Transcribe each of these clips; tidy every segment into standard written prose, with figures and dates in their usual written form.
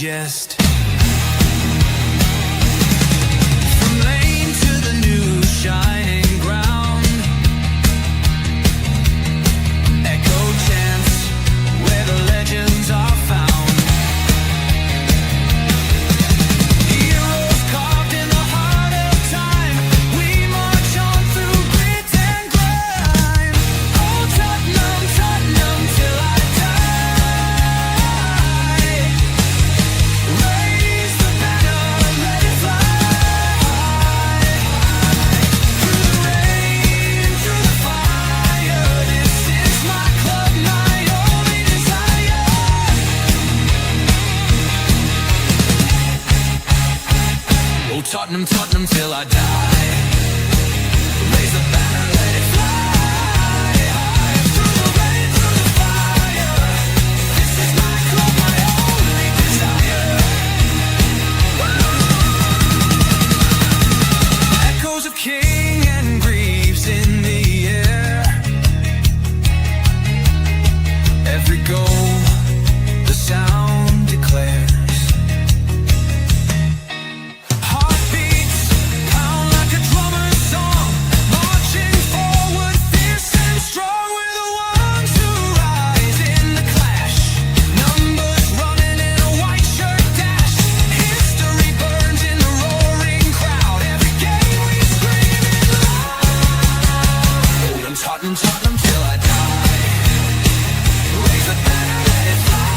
digest. From lane to the new shining ground, echo chants where the legends are found. Heroes carved in the heart of time, we march on through grit and grime. Oh Tottenham, Tottenham till I die. Raise the banner, let it fly. Through the rain, through the fire, this is my club, my only desire. Oh Tottenham, Tottenham till I die. Raise the banner, let it fly. Through the rain, through the fire, this is my club, my only desire. Echoes of King and Greaves in the air. Every goal, the sound declares. Heartbeats pound like a drummer's song, marching forward, fierce and strong. We're the ones who rise in the clash. Numbers running in a white shirt dash. History burns in the roaring crowd. Every game we scream it loud. I'm Tottenham, Tottenham till I die. Raise the banner, let it fly.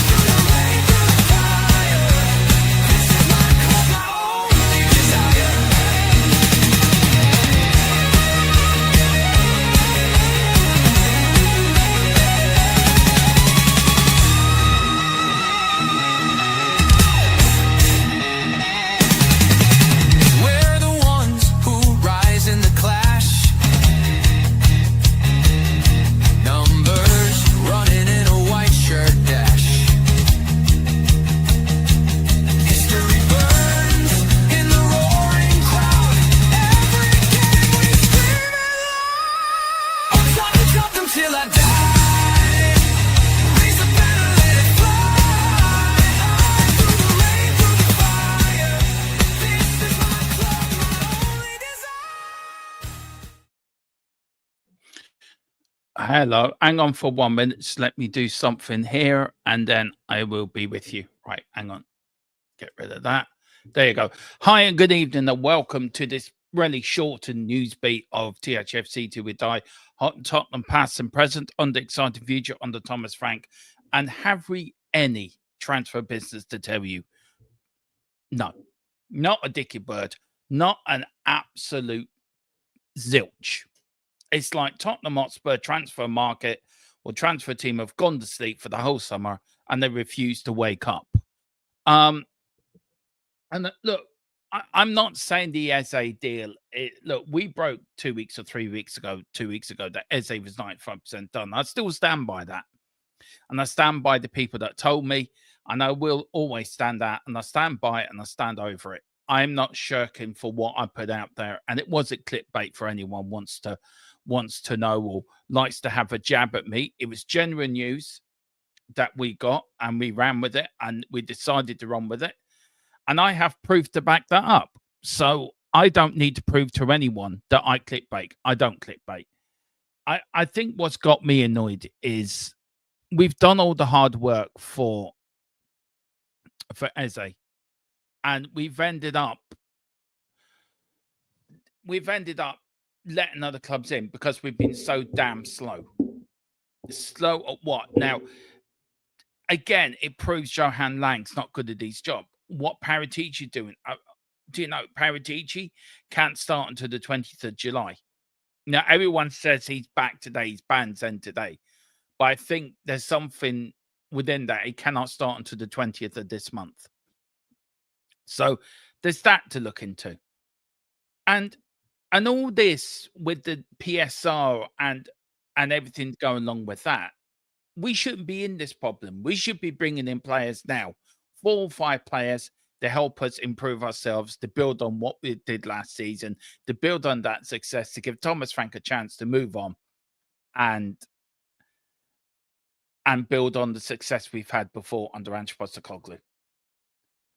Through the rain, through the fire, this is my club, my only desire. We're the ones who rise in the clash. Numbers running in a white shirt dash. History burns in the roaring crowd. Every game we scream it loud. Oh Tottenham, Tottenham till I die. Raise the banner, let it fly. Through the rain, through the fire, this is my club, my only desire. Hello, hang on for 1 minute. Just let me do something here and then I will be with you. Right, hang on. Get rid of that. There you go. Hi and good evening and welcome to this really shortened news beat of THFC till we die. Hot and Tottenham past and present, under exciting future, under Thomas Frank. And have we any transfer business to tell you? No, not a dicky bird, not an absolute zilch. It's like Tottenham Hotspur transfer market or transfer team have gone to sleep for the whole summer and they refuse to wake up. And look, I'm not saying the Eze deal. Look, we broke 2 weeks or 3 weeks ago, 2 weeks ago, that Eze was 95% done. I still stand by that. And I stand by the people that told me, and I will always stand that, and I stand by it and I stand over it. I'm not shirking for what I put out there. And it wasn't clickbait for anyone wants to know or likes to have a jab at me. It was genuine news that we got and we ran with it and we decided to run with it. And I have proof to back that up. So I don't need to prove to anyone that I clickbait. I don't clickbait. I think what's got me annoyed is we've done all the hard work for Eze, and we've ended up letting other clubs in because we've been so damn slow. Slow at what? Now, again, it proves Johan Lang's not good at his job. What Paratici doing? Do you know Paratici can't start until the 20th of July? Now, everyone says he's back today, he's banned end today. But I think there's something within that. He cannot start until the 20th of this month. So there's that to look into. And all this with the PSR and everything going along with that, we shouldn't be in this problem. We should be bringing in players now, 4 or 5 players to help us improve ourselves, to build on what we did last season, to build on that success, to give Thomas Frank a chance to move on and and build on the success we've had before under Ange Postecoglou.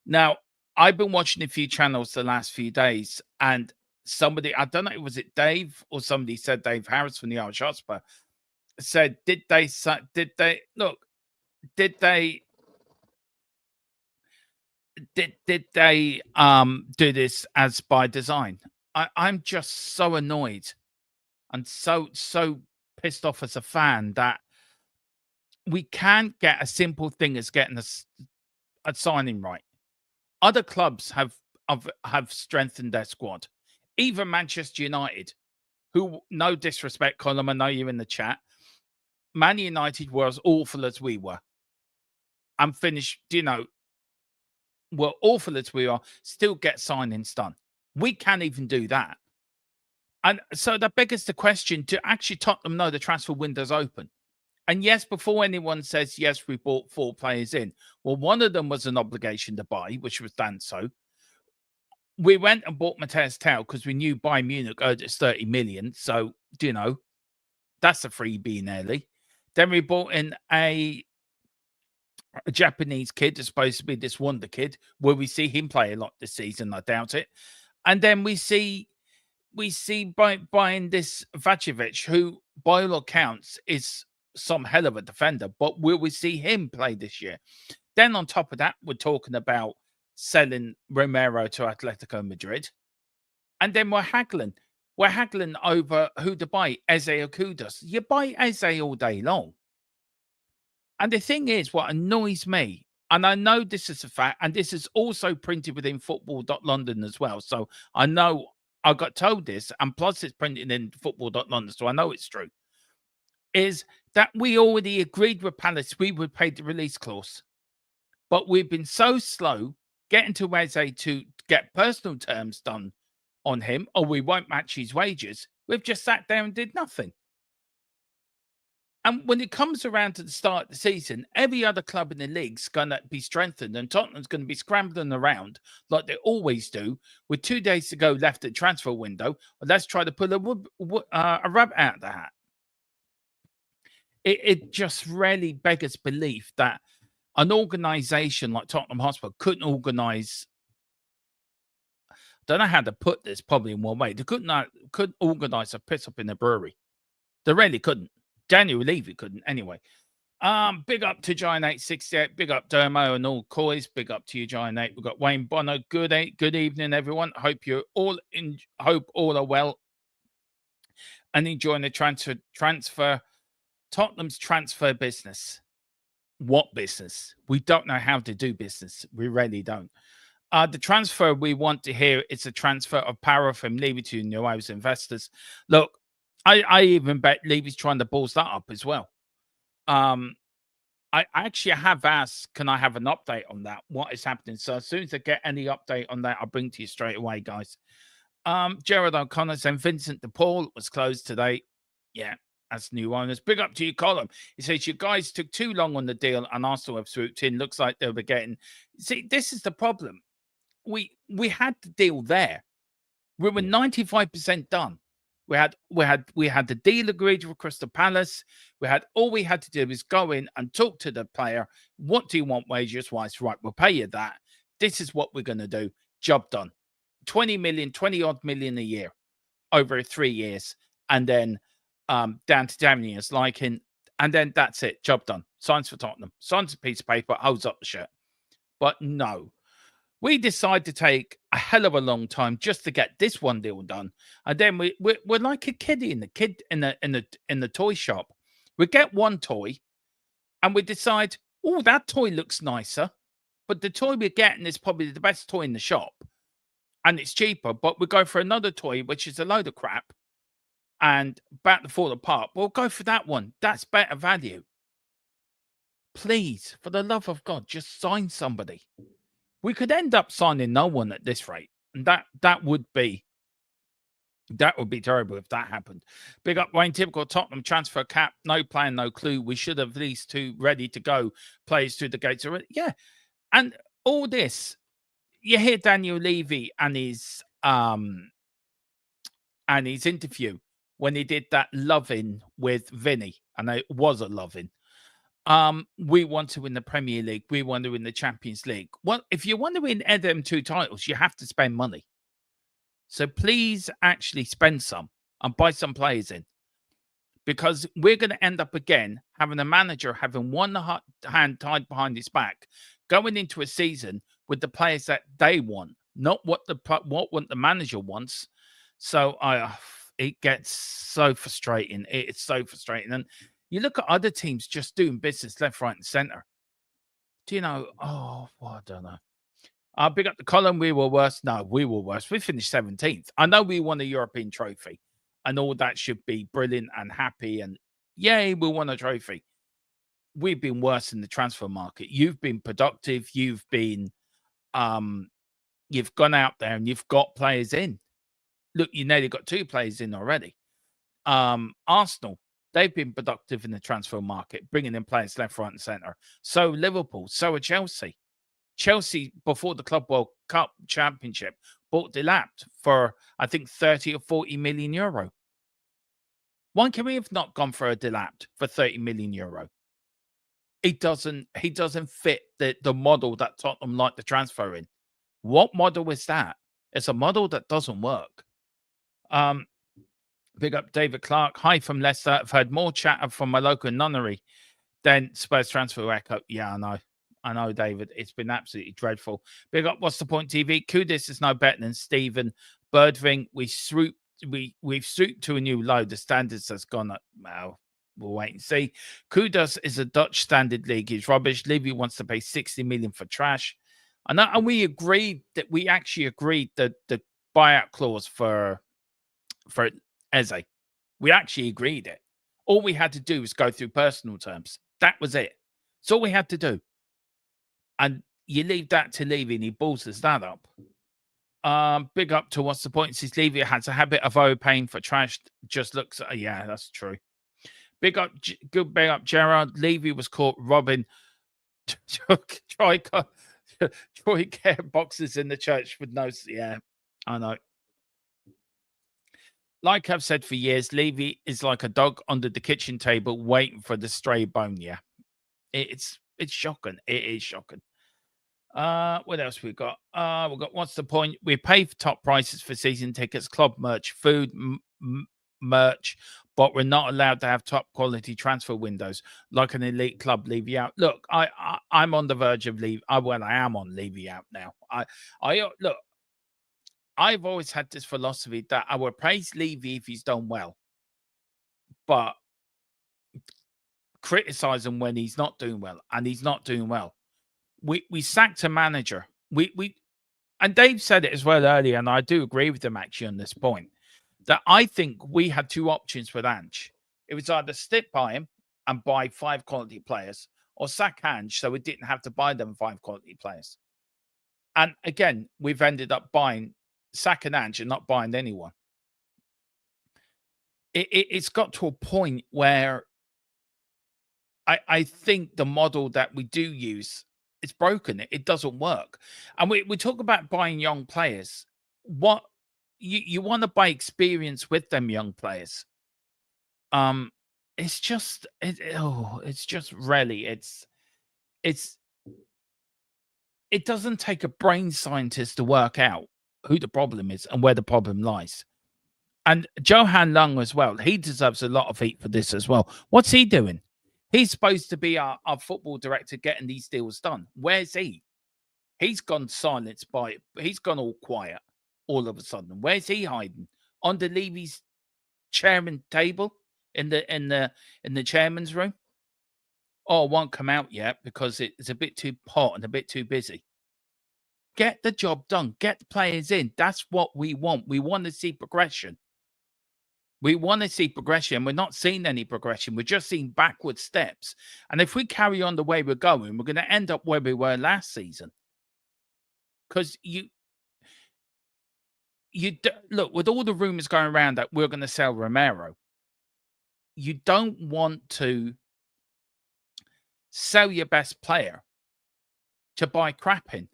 Now, I've been watching a few channels the last few days, and somebody, I don't know, was it Dave or somebody said, Dave Harris from the Irish Hotspur, said, did they do this as by design? I'm just so annoyed and so pissed off as a fan that we can't get a simple thing as getting a signing right. Other clubs have strengthened their squad. Even Manchester United, who, no disrespect, Colin, I know you're in the chat. Man United were as awful as we were. And finished, were awful as we are, still get signings done. We can't even do that. And so that begs the question, to actually Tottenham know the transfer window's open. And yes, before anyone says, yes, we bought 4 players in. Well, one of them was an obligation to buy, which was Danso. We went and bought Matthias Tel because we knew Bayern Munich owed us 30 million. So, that's a freebie nearly. Then we bought in a Japanese kid that's supposed to be this wonder kid. Will we see him play a lot this season? I doubt it. And then we see buying this Vacevic, who by all accounts is some hell of a defender, but will we see him play this year? Then on top of that, we're talking about selling Romero to Atletico Madrid. And then we're haggling. We're haggling over who to buy, Eze or Kudus. You buy Eze all day long. And the thing is, what annoys me, and I know this is a fact, and this is also printed within football.london as well. So I know I got told this, and plus it's printed in football.london, so I know it's true, is that we already agreed with Palace we would pay the release clause. But we've been so slow getting to Eze to get personal terms done on him, or we won't match his wages. We've just sat there and did nothing. And when it comes around to the start of the season, every other club in the league's going to be strengthened, and Tottenham's going to be scrambling around like they always do, with 2 days to go left at transfer window. Let's try to pull a rabbit out of the hat. It just really beggars belief that an organisation like Tottenham Hotspur couldn't organise. I don't know how to put this, probably in one way. They couldn't organise a piss up in a brewery. They really couldn't. Daniel Levy couldn't anyway. Big up to Giant 868. Big up Dermo and all Coys. Big up to you, Giant 8. We've got Wayne Bonner. Good evening, everyone. Hope you're all hope all are well and enjoying the transfer. Tottenham's transfer business. What business? We don't know how to do business. We really don't. The transfer we want to hear is a transfer of power from Levy to New House investors. Look, I even bet Levy's trying to balls that up as well. I actually have asked, can I have an update on that? What is happening? So as soon as I get any update on that, I'll bring to you straight away, guys. Gerard O'Connor saying Vincent de Paul was closed today. Yeah, as new owners. Big up to you, Colin. He says, you guys took too long on the deal and Arsenal have swooped in. Looks like they were getting... See, this is the problem. We had the deal there. We were 95% done. We had the deal agreed with Crystal Palace. All we had to do was go in and talk to the player. What do you want wages wise? Right, we'll pay you that. This is what we're going to do. Job done. 20 odd million a year over 3 years. And then down to Daniel's liking. And then that's it. Job done. Signs for Tottenham. Signs a piece of paper, holds up the shirt. But no. We decide to take a hell of a long time just to get this one deal done, and then we're like a kiddie in the toy shop. We get one toy, and we decide, oh, that toy looks nicer, but the toy we're getting is probably the best toy in the shop, and it's cheaper. But we go for another toy which is a load of crap, and about to fall apart. We'll go for that one. That's better value. Please, for the love of God, just sign somebody. We could end up signing no one at this rate, and that would be terrible if that happened. Big up Wayne, typical Tottenham transfer cap, no plan, no clue. We should have at least 2 ready to go players through the gates already. Yeah, and all this, you hear Daniel Levy and his interview when he did that loving with Vinny, and it was a loving. We want to win the Premier League. We want to win the Champions League. Well, if you want to win them 2 titles, you have to spend money. So please actually spend some and buy some players in, because we're going to end up again having a manager having one hand tied behind his back, going into a season with the players that they want, not what the manager wants. So it gets so frustrating. It's so frustrating. And you look at other teams just doing business left, right, and center. Do you know? Oh, well, I don't know. Big up the column. We were worse. No, we were worse. We finished 17th. I know we won a European trophy, and all that should be brilliant and happy. And yay, we won a trophy. We've been worse in the transfer market. You've been productive. You've been, you've gone out there and you've got players in. Look, you nearly got 2 players in already. Arsenal, they've been productive in the transfer market, bringing in players left, right, and centre. So Liverpool, so are Chelsea. Chelsea, before the Club World Cup Championship, bought Delapte for, I think, 30 or 40 million euro. Why can we have not gone for a Delapte for 30 million euro? He doesn't fit the model that Tottenham like to transfer in. What model is that? It's a model that doesn't work. Big up David Clark. Hi from Leicester. I've heard more chatter from my local nunnery than Spurs transfer echo. Yeah, I know, David. It's been absolutely dreadful. Big up What's the Point TV. Kudus is no better than Stephen Birdving. We've swooped to a new low. The standards has gone up. Well, we'll wait and see. Kudus is a Dutch standard league. He's rubbish. Levy wants to pay 60 million for trash. And we actually agreed that the buyout clause for Eze. We actually agreed it. All we had to do was go through personal terms. That was it. It's all we had to do. And you leave that to Levy and he balls us that up. Big up to What's the Point? Since Levy has a habit of overpaying for trash, just looks yeah, that's true. Big up Gerard. Levy was caught robbing Troy care boxes in the church with no. Yeah, I know. Like I've said for years, Levy is like a dog under the kitchen table waiting for the stray bone. Yeah, it's shocking. It is shocking. What else we got? We got What's the Point? We pay for top prices for season tickets, club merch, food, merch, but we're not allowed to have top quality transfer windows like an elite club. Levy out. Look, I'm on the verge of leave. I am on Levy out now. Look. I've always had this philosophy that I will praise Levy if he's done well, but criticize him when he's not doing well, and he's not doing well. We sacked a manager. And Dave said it as well earlier, and I do agree with him actually on this point, that I think we had 2 options with Ange. It was either stick by him and buy 5 quality players, or sack Ange so we didn't have to buy them 5 quality players. And again, we've ended up sacking Ange and not buying anyone. It's got to a point where I think the model that we do use, it's broken. It doesn't work. And we talk about buying young players. What you want to buy experience with them young players. It's just really it doesn't take a brain scientist to work out who the problem is and where the problem lies. And Johan Lung as well, he deserves a lot of heat for this as well. What's he doing? He's supposed to be our football director getting these deals done. Where's he? He's gone silenced he's gone all quiet all of a sudden. Where's he hiding? Under Levy's chairman table in the chairman's room? Oh, it won't come out yet because it's a bit too hot and a bit too busy. Get the job done. Get the players in. That's what we want. We want to see progression. We want to see progression. We're not seeing any progression. We're just seeing backward steps. And if we carry on the way we're going, we're going to end up where we were last season. Because look, with all the rumors going around that we're going to sell Romero, you don't want to sell your best player to buy crap in.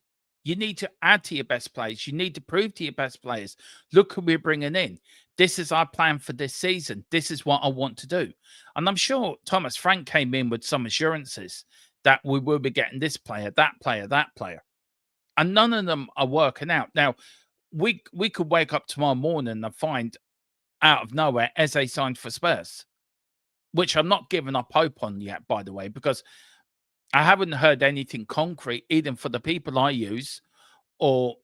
You need to add to your best players. You need to prove to your best players, look who we're bringing in. This is our plan for this season. This is what I want to do. And I'm sure Thomas Frank came in with some assurances that we will be getting this player, that player, that player. And none of them are working out. Now, we could wake up tomorrow morning and find out of nowhere Eze signed for Spurs, which I'm not giving up hope on yet, by the way, because I haven't heard anything concrete, either for the people I use or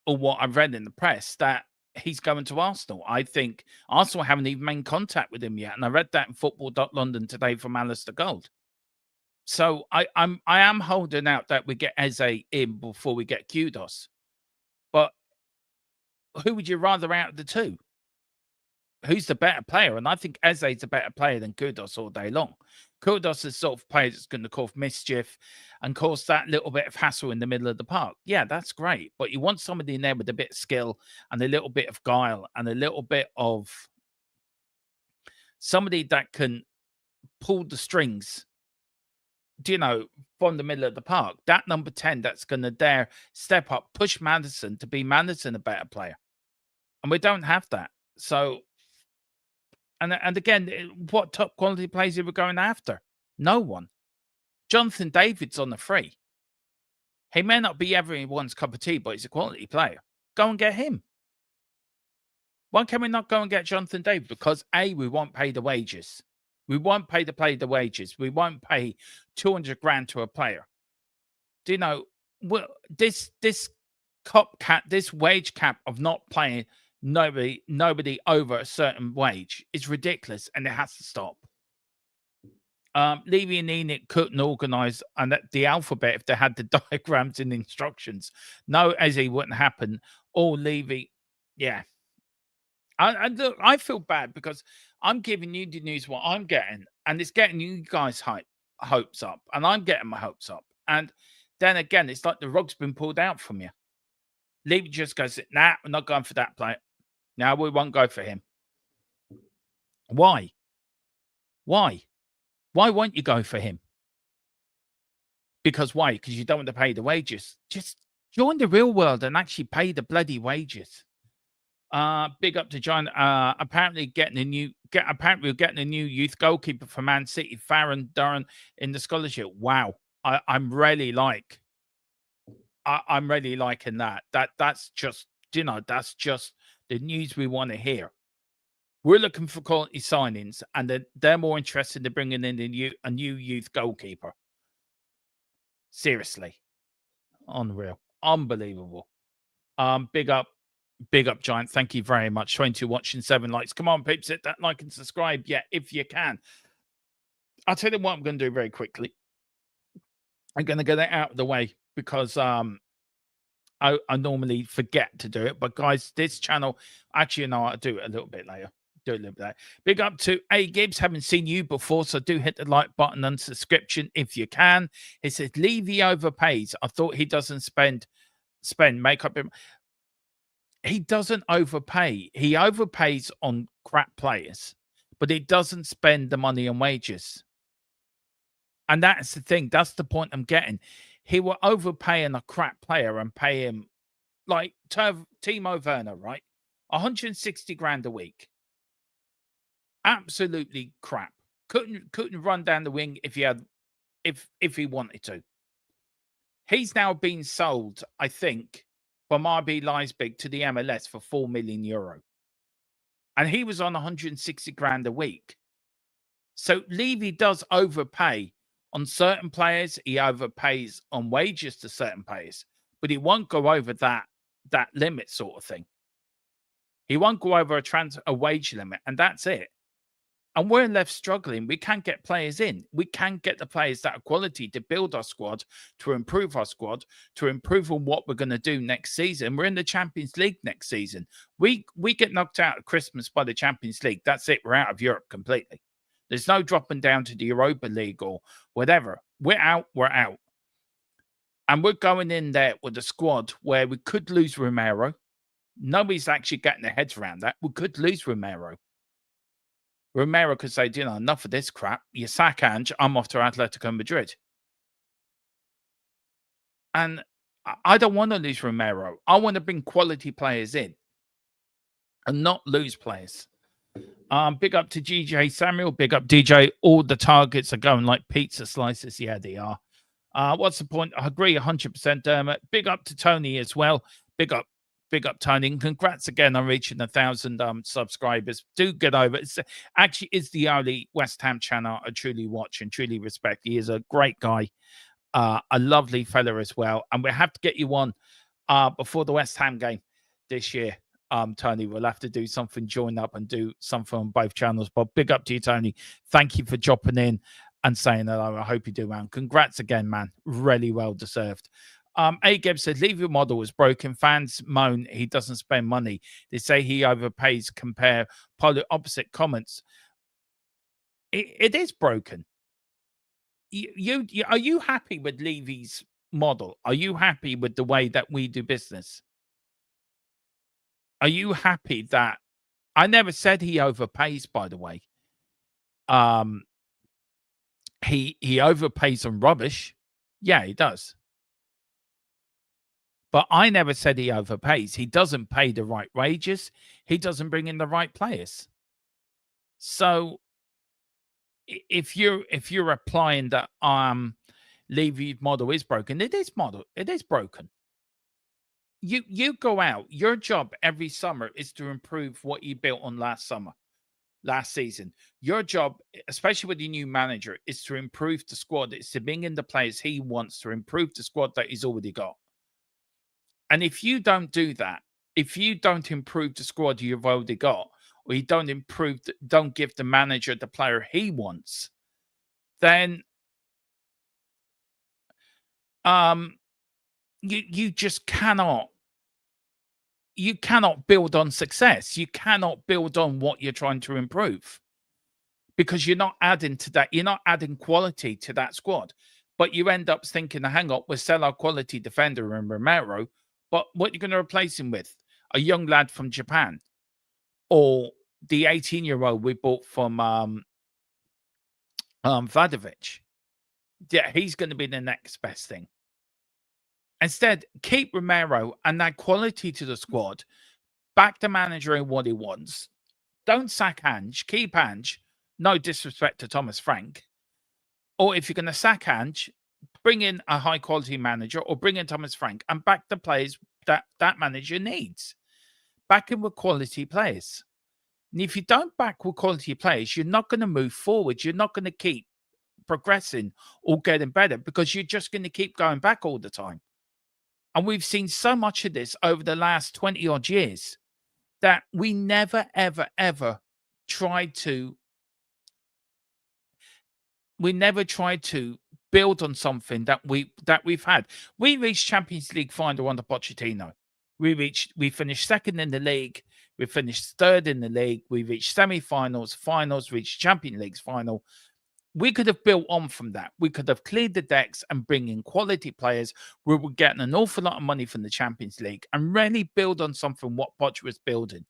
what I've read in the press, that he's going to Arsenal. I think Arsenal haven't even made contact with him yet. And I read that in Football.London today from Alistair Gold. So I am holding out that we get Eze in before we get Kudos. But who would you rather out of the two? Who's the better player? And I think Eze's a better player than Kudos all day long. Kudos is sort of player that's going to cause mischief and cause that little bit of hassle in the middle of the park. Yeah, that's great. But you want somebody in there with a bit of skill and a little bit of guile and a little bit of somebody that can pull the strings, from the middle of the park. That number 10 that's going to dare step up, push Maddison to be Maddison a better player. And we don't have that. So, and again, what top quality players are we going after? No one. Jonathan David's on the free. He may not be everyone's cup of tea, but he's a quality player. Go and get him. Why can we not go and get Jonathan David? Because A, we won't pay the wages. We won't pay the wages. We won't pay 200 grand to a player. This this wage cap of not paying nobody over a certain wage is ridiculous, and it has to stop. Levy and Enoch couldn't organise and the alphabet if they had the diagrams and instructions. No, Eze wouldn't happen. Or Levy, yeah. Look, I feel bad because I'm giving you the news what I'm getting, and it's getting you guys hopes up, and I'm getting my hopes up. And then again, it's like the rug's been pulled out from you. Levy just goes, nah, we're not going for that player. No, we won't go for him. Why? Why won't you go for him? Because why? Because you don't want to pay the wages. Just join the real world and actually pay the bloody wages. Big up to John. Apparently we're getting a new youth goalkeeper for Man City, Farron Duran, in the scholarship. Wow. I'm really liking that. That's just the news we want to hear. We're looking for quality signings, and they're more interested in bringing in a new youth goalkeeper. Seriously. Unreal. Unbelievable. Big up, Giant. Thank you very much. 22 watching, 7 likes. Come on, peeps, hit that like and subscribe. Yeah, if you can. I'll tell you what I'm going to do very quickly. I'm going to get it out of the way because I normally forget to do it. But guys, this channel, actually, I'll do it a little bit later. Big up to A Gibbs. Haven't seen you before, so do hit the like button and subscription if you can. He says Levy overpays. I thought he doesn't spend makeup. He doesn't overpay. He overpays on crap players, but he doesn't spend the money on wages. And that's the thing. That's the point I'm getting. He will overpay on a crap player and pay him like Timo Werner, right? 160 grand a week. Absolutely crap. Couldn't run down the wing if he wanted to. He's now been sold, I think, from RB Leipzig to the MLS for €4 million. And he was on 160 grand a week. So Levy does overpay on certain players. He overpays on wages to certain players, but he won't go over that limit sort of thing. He won't go over a wage limit, and that's it. And we're left struggling. We can't get players in. We can't get the players that are quality to build our squad, to improve our squad, to improve on what we're going to do next season. We're in the Champions League next season. We get knocked out at Christmas by the Champions League. That's it. We're out of Europe completely. There's no dropping down to the Europa League or whatever. We're out. And we're going in there with a squad where we could lose Romero. Nobody's actually getting their heads around that. We could lose Romero. Romero could say, enough of this crap. You sack Ange, I'm off to Atletico Madrid. And I don't want to lose Romero. I want to bring quality players in and not lose players. Big up to GJ Samuel. Big up DJ. All the targets are going like pizza slices. Yeah, they are. What's the point? I agree 100%, Dermot. Big up to Tony as well. Big up Tony, and congrats again on reaching 1,000 subscribers. Do get over. It's actually is the only West Ham channel I truly watch and truly respect. He is a great guy, a lovely fella as well, and we have to get you on before the West Ham game this year. Tony, we'll have to do something, join up and do something on both channels. But big up to you, Tony. Thank you for dropping in and saying hello. I hope you do, man. Congrats again, man. Really well deserved. A. Gibbs said, Levy model is broken. Fans moan he doesn't spend money. They say he overpays. Compare polar opposite comments. It is broken. You are you happy with Levy's model? Are you happy with the way that we do business? Are you happy that I never said he overpays, by the way. He overpays on rubbish. Yeah, he does. But I never said he overpays. He doesn't pay the right wages. He doesn't bring in the right players. So if you're applying that Levy model is broken, it is broken. You go out. Your job every summer is to improve what you built on last season. Your job, especially with your new manager, is to improve the squad. It's to bring in the players he wants to improve the squad that he's already got. And if you don't do that, if you don't improve the squad you've already got, or you don't don't give the manager the player he wants, then you just cannot build on success. You cannot build on what you're trying to improve because you're not adding to that. You're not adding quality to that squad, but you end up thinking, hang on, we'll sell our quality defender in Romero, but what you're going to replace him with? A young lad from Japan or the 18-year-old we bought from Vladovic. Yeah, he's going to be the next best thing. Instead, keep Romero and add quality to the squad. Back the manager in what he wants. Don't sack Ange. Keep Ange. No disrespect to Thomas Frank. Or if you're going to sack Ange, bring in a high-quality manager or bring in Thomas Frank and back the players that manager needs. Back him with quality players. And if you don't back with quality players, you're not going to move forward. You're not going to keep progressing or getting better because you're just going to keep going back all the time. And we've seen so much of this over the last 20 odd years that we never, ever, ever tried to build on something that we've had. We reached Champions League final under Pochettino. We finished second in the league. We finished third in the league. We reached semi-finals, finals, reached Champions League final. We could have built on from that. We could have cleared the decks and bring in quality players. We were getting an awful lot of money from the Champions League and really build on something what Poch was building.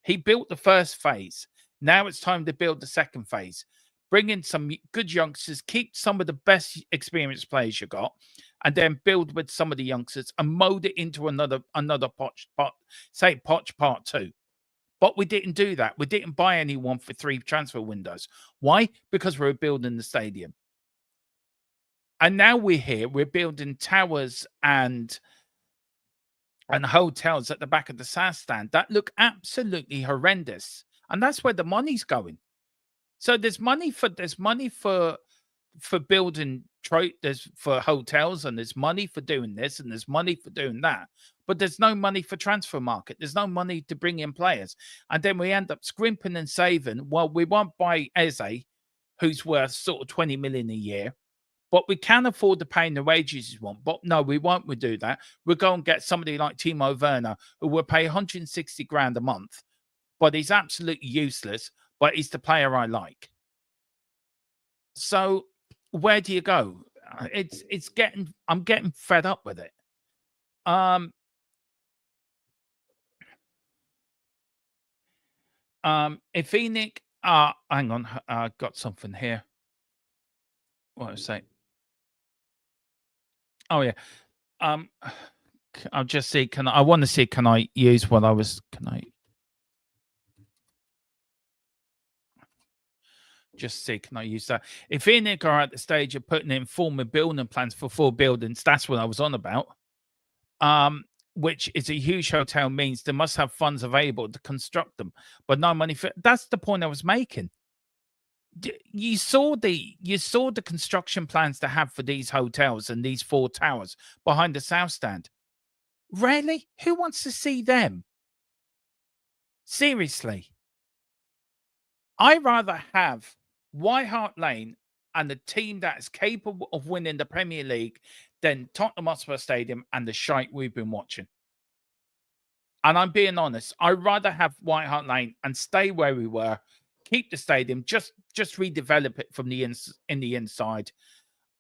He built the first phase. Now it's time to build the second phase. Bring in some good youngsters, keep some of the best experienced players you got, and then build with some of the youngsters and mold it into another Poch part 2. But we didn't do that. We didn't buy anyone for 3 transfer windows. Why? Because we were building the stadium. And now we're here. We're building towers and hotels at the back of the South Stand that look absolutely horrendous. And that's where the money's going. So there's money for building there's for hotels, and there's money for doing this, and there's money for doing that. But there's no money for transfer market. There's no money to bring in players. And then we end up scrimping and saving. Well, we won't buy Eze, who's worth sort of 20 million a year, but we can afford to pay the wages you want. But no, we won't do that. We'll go and get somebody like Timo Werner, who will pay 160 grand a month, but he's absolutely useless, but he's the player I like. So where do you go? I'm getting fed up with it. If Enoch, hang on, I got something here. What was I say? Oh yeah. I'll just see. I want to see? Can I use what I was? Can I just see? Can I use that? If Ian Nick are at the stage of putting in formal building plans for 4 buildings, that's what I was on about. Which is a huge hotel means they must have funds available to construct them, but no money for. That's the point I was making. You saw the construction plans they have for these hotels and these 4 towers behind the South Stand. Really? Who wants to see them? Seriously. I'd rather have White Hart Lane and a team that is capable of winning the Premier League than Tottenham Hotspur Stadium and the shite we've been watching. And I'm being honest, I'd rather have White Hart Lane and stay where we were, keep the stadium, just redevelop it from the inside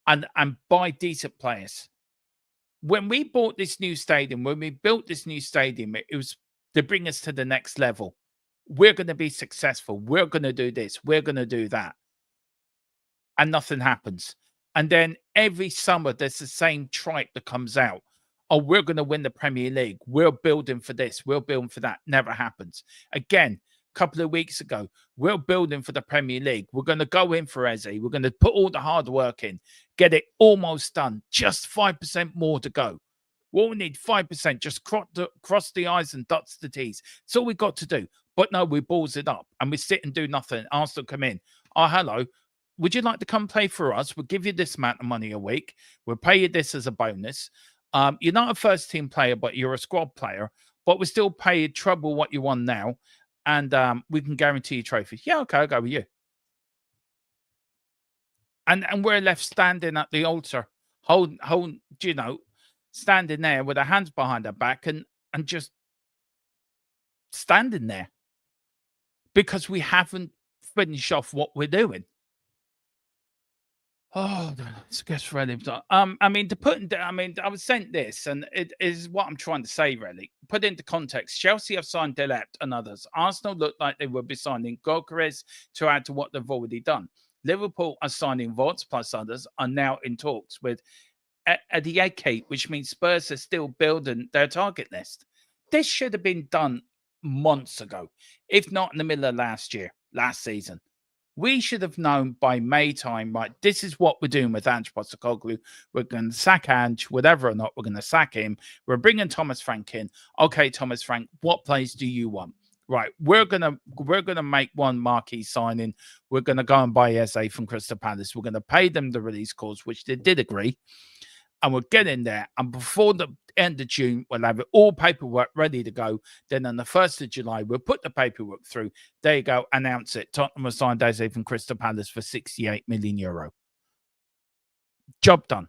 and buy decent players. When we bought this new stadium, when we built this new stadium, it was to bring us to the next level. We're going to be successful. We're going to do this. We're going to do that. And nothing happens. And then every summer, there's the same tripe that comes out. Oh, we're going to win the Premier League. We're building for this. We're building for that. Never happens. Again, a couple of weeks ago, we're building for the Premier League. We're going to go in for Eze. We're going to put all the hard work in, get it almost done. Just 5% more to go. We all need 5%. Just cross the I's and dots the T's. That's all we got to do. But no, we balls it up and we sit and do nothing. Arsenal come in. Oh, hello. Would you like to come play for us? We'll give you this amount of money a week. We'll pay you this as a bonus. You're not a first team player, but you're a squad player. But we still pay you trouble what you want now. And we can guarantee you trophies. Yeah, okay, I'll go with you. And we're left standing at the altar, standing there with our hands behind our back and just standing there because we haven't finished off what we're doing. Oh, it's gets ready. I mean, I was sent this, and it is what I'm trying to say, really. Put into context, Chelsea have signed Delep and others. Arsenal look like they will be signing Gyökeres to add to what they've already done. Liverpool are signing Vods plus others are now in talks with Adiake, which means Spurs are still building their target list. This should have been done months ago, if not in the middle of last season. We should have known by May time, right? This is what we're doing with Ange Postecoglou. We're going to sack Ange, whatever or not, we're going to sack him. We're bringing Thomas Frank in. Okay, Thomas Frank, what plays do you want? Right, we're gonna make one marquee signing. We're gonna go and buy Eze from Crystal Palace. We're gonna pay them the release clause, which they did agree, and we'll get in there. And before the end of June, we'll have it all paperwork ready to go. Then on the 1st of July, we'll put the paperwork through. There you go, announce it. Tottenham will sign Eze from Crystal Palace for €68 million. Job done.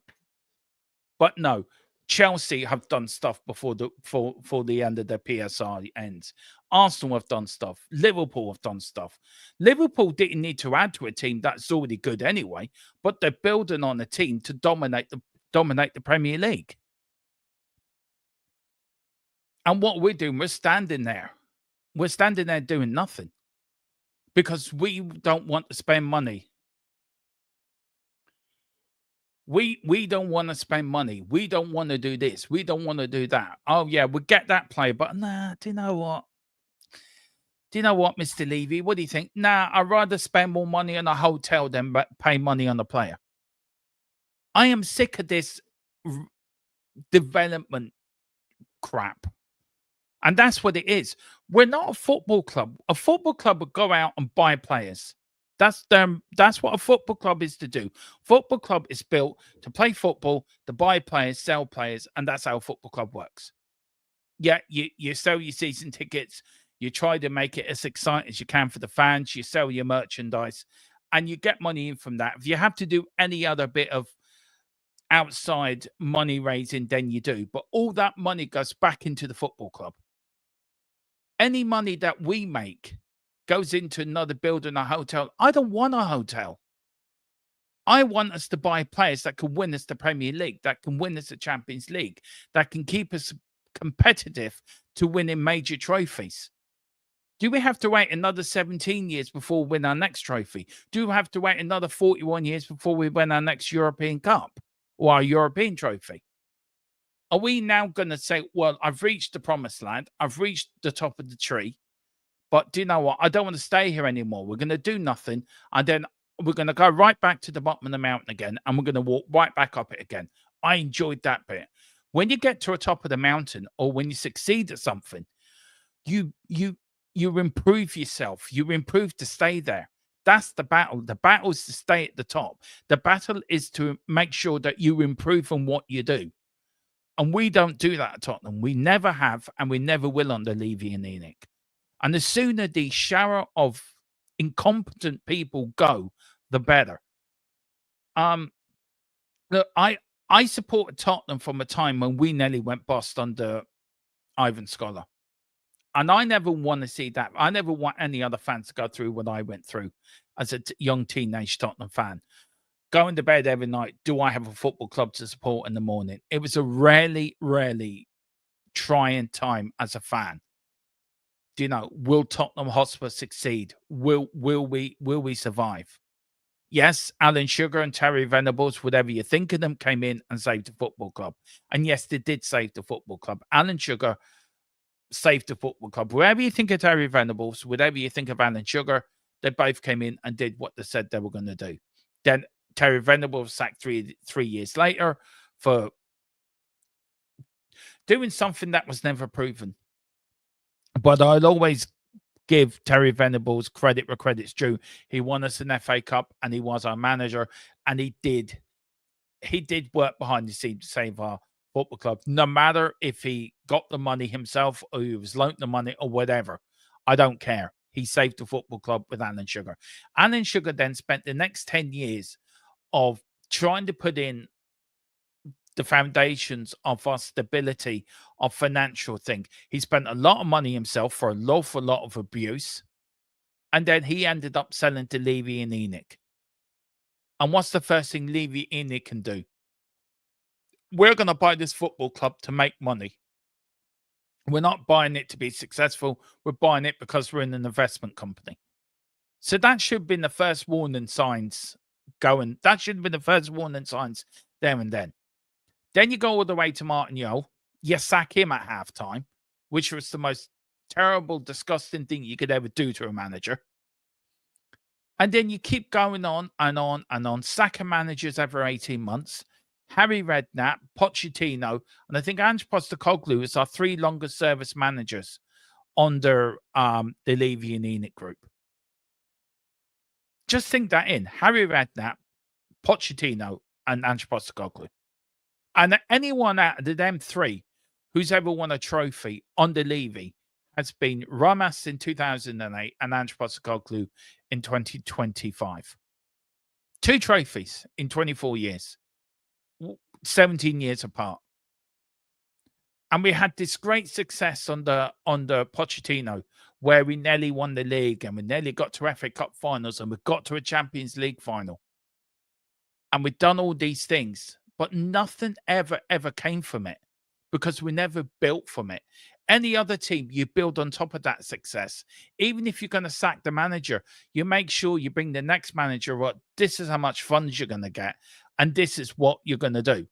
But no. Chelsea have done stuff before the end of their PSR ends. Arsenal have done stuff. Liverpool have done stuff. Liverpool didn't need to add to a team that's already good anyway, but they're building on a team to dominate the Premier League. And what we're doing, we're standing there. We're standing there doing nothing because we don't want to spend money. We don't want to spend money. We don't want to do this. We don't want to do that. Oh, yeah, we'll get that player. But nah, do you know what? Mr. Levy? What do you think? Nah, I'd rather spend more money on a hotel than pay money on a player. I am sick of this development crap. And that's what it is. We're not a football club. A football club would go out and buy players. That's what a football club is to do. Football club is built to play football, to buy players, sell players, and that's how a football club works. Yeah, you sell your season tickets, you try to make it as exciting as you can for the fans, you sell your merchandise, and you get money in from that. If you have to do any other bit of outside money raising, then you do. But all that money goes back into the football club. Any money that we make goes into another building, a hotel. I don't want a hotel. I want us to buy players that can win us the Premier League, that can win us the Champions League, that can keep us competitive to winning major trophies. Do we have to wait another 17 years before we win our next trophy? Do we have to wait another 41 years before we win our next European Cup or our European trophy? Are we now going to say, well, I've reached the promised land, I've reached the top of the tree, but do you know what? I don't want to stay here anymore. We're going to do nothing, and then we're going to go right back to the bottom of the mountain again, and we're going to walk right back up it again. I enjoyed that bit. When you get to the top of the mountain, or when you succeed at something, you improve yourself. You improve to stay there. That's the battle. The battle is to stay at the top. The battle is to make sure that you improve on what you do. And we don't do that at Tottenham. We never have, and we never will under Levy and Enoch. And the sooner the shower of incompetent people go, the better. Look, I supported Tottenham from a time when we nearly went bust under Ivan Scholar. And I never want to see that. I never want any other fans to go through what I went through as a young teenage Tottenham fan. Going to bed every night, do I have a football club to support in the morning? It was a really, really trying time as a fan. Do you know, will Tottenham Hotspur succeed? Will we survive? Yes, Alan Sugar and Terry Venables, whatever you think of them, came in and saved the football club. And yes, they did save the football club. Alan Sugar saved the football club. Whatever you think of Terry Venables, whatever you think of Alan Sugar, they both came in and did what they said they were going to do. Then Terry Venables sacked three years later for doing something that was never proven. But I'll always give Terry Venables credit where credit's due. He won us an FA Cup, and he was our manager, and he did work behind the scenes to save our football club. No matter if he got the money himself or he was loaned the money or whatever, I don't care. He saved the football club with Alan Sugar. Alan Sugar then spent the next 10 years of trying to put in the foundations of our stability, of financial thing. He spent a lot of money himself for an awful lot of abuse. And then he ended up selling to Levy and Enoch. And what's the first thing Levy and Enoch can do? We're going to buy this football club to make money. We're not buying it to be successful. We're buying it because we're in an investment company. So that should have been the first warning signs going. That should have been the first warning signs there and then. Then you go all the way to Martin Yole. You sack him at halftime, which was the most terrible, disgusting thing you could ever do to a manager. And then you keep going on and on and on, sacking managers every 18 months. Harry Redknapp, Pochettino, and I think Ange Postecoglou is our three longest service managers under the Levy and Enoch group. Just think that in. Harry Redknapp, Pochettino, and Ange Postecoglou. And anyone out of them three who's ever won a trophy under Levy has been Ramas in 2008 and Ange Postecoglou in 2025. 2 trophies in 24 years. 17 years apart. And we had this great success under Pochettino, where we nearly won the league and we nearly got to FA Cup finals and we got to a Champions League final. And we've done all these things, but nothing ever came from it because we never built from it. Any other team, you build on top of that success. Even if you're going to sack the manager, you make sure you bring the next manager up. This is how much funds you're going to get. And this is what you're going to do.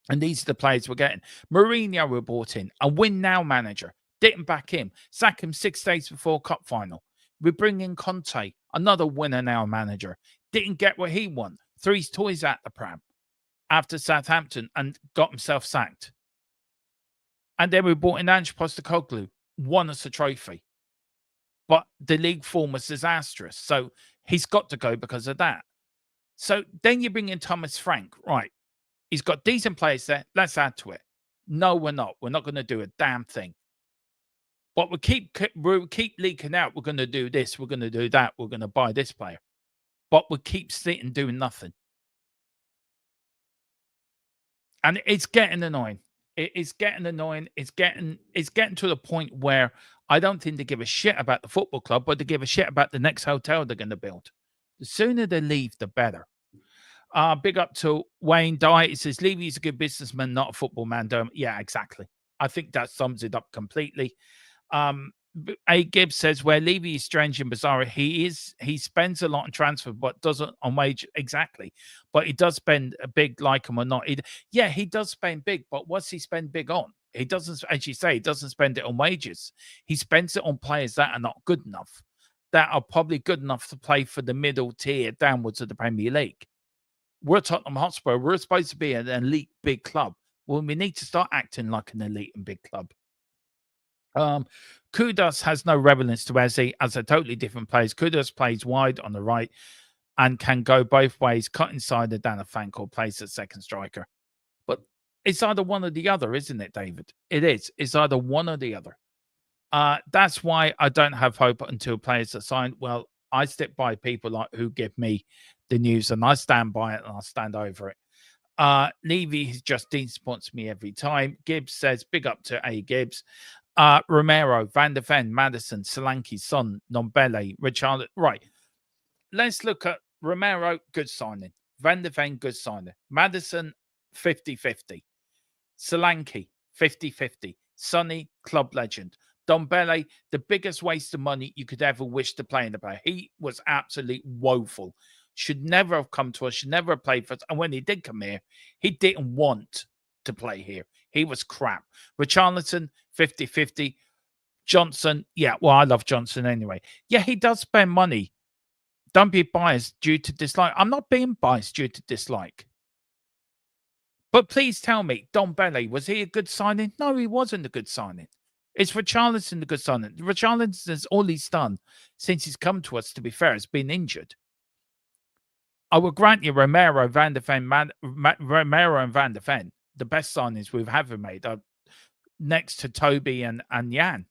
And these are the players we're getting. Mourinho were brought in, a win now manager. Didn't back him. Sack him 6 days before cup final. We bring in Conte, another winner now manager. Didn't get what he won. Threw his toys at the pram after Southampton and got himself sacked. And then we brought in Ange Postecoglou, won us a trophy. But the league form was disastrous. So he's got to go because of that. So then you bring in Thomas Frank. Right. He's got decent players there. Let's add to it. No, we're not. We're not going to do a damn thing. But we'll keep leaking out. We're going to do this. We're going to do that. We're going to buy this player. But we'll keep sitting doing nothing. And it's getting annoying. It's getting annoying. It's getting to the point where I don't think they give a shit about the football club, but they give a shit about the next hotel they're going to build. The sooner they leave, the better. Big up to Wayne Dye. It says, Levy's a good businessman, not a football man. Yeah, exactly. I think that sums it up completely. A Gibbs says where Levy is strange and bizarre, he spends a lot on transfer, but doesn't on wage exactly. But he does spend a big, like him or not. He does spend big, but what's he spend big on? He doesn't, as you say, he doesn't spend it on wages. He spends it on players that are not good enough, that are probably good enough to play for the middle tier downwards of the Premier League. We're Tottenham Hotspur. We're supposed to be an elite big club. Well, we need to start acting like an elite and big club. Kudus has no relevance to Eze as a totally different plays. Kudus plays wide on the right and can go both ways, cut inside the Danafank or plays at second striker. But it's either one or the other, isn't it, David? It is. It's either one or the other. That's why I don't have hope until players are signed. Well, I stick by people like who give me the news, and I stand by it and I'll stand over it. Levy has just disappoints me every time. Gibbs says, big up to A. Gibbs. Romero, Van der Ven, Madison, Solanke, Son, Nombele, Richard. Right. Let's look at Romero, good signing. Van der Ven, good signing. Madison, 50-50. Solanke, 50-50. Sonny, club legend. Dombele, the biggest waste of money you could ever wish to play in the player. He was absolutely woeful. Should never have come to us, should never have played for us. And when he did come here, he didn't want to play here. He was crap. Richarlison, 50-50. Johnson, yeah, well, I love Johnson anyway. Yeah, he does spend money. Don't be biased due to dislike. I'm not being biased due to dislike. But please tell me, Dombele, was he a good signing? No, he wasn't a good signing. Is Richarlison a good signing? Richarlison is all he's done since he's come to us, to be fair, has been injured. I will grant you Romero, Van der Ven, Romero and Van der Ven, the best signings we've ever made, are next to Toby and Jan,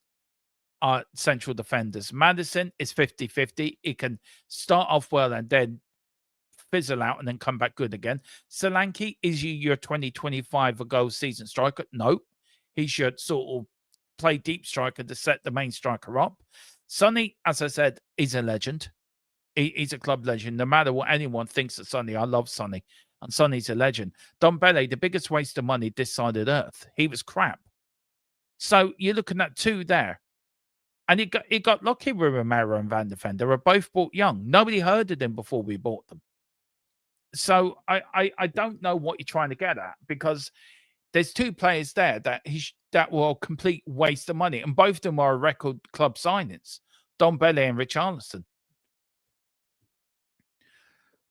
are central defenders. Madison is 50-50. He can start off well and then fizzle out and then come back good again. Solanke, is he your 2025 a goal season striker? No. He should sort of play deep striker to set the main striker up. Sonny, as I said, is a legend. He's a club legend. No matter what anyone thinks of Sonny, I love Sonny. And Sonny's a legend. Dombele, the biggest waste of money this side of earth. He was crap. So you're looking at two there. And he got lucky with Romero and Van der Ven. They were both bought young. Nobody heard of them before we bought them. So I don't know what you're trying to get at, because there's two players there that were a complete waste of money. And both of them are record club signings. Dombele and Richarlison.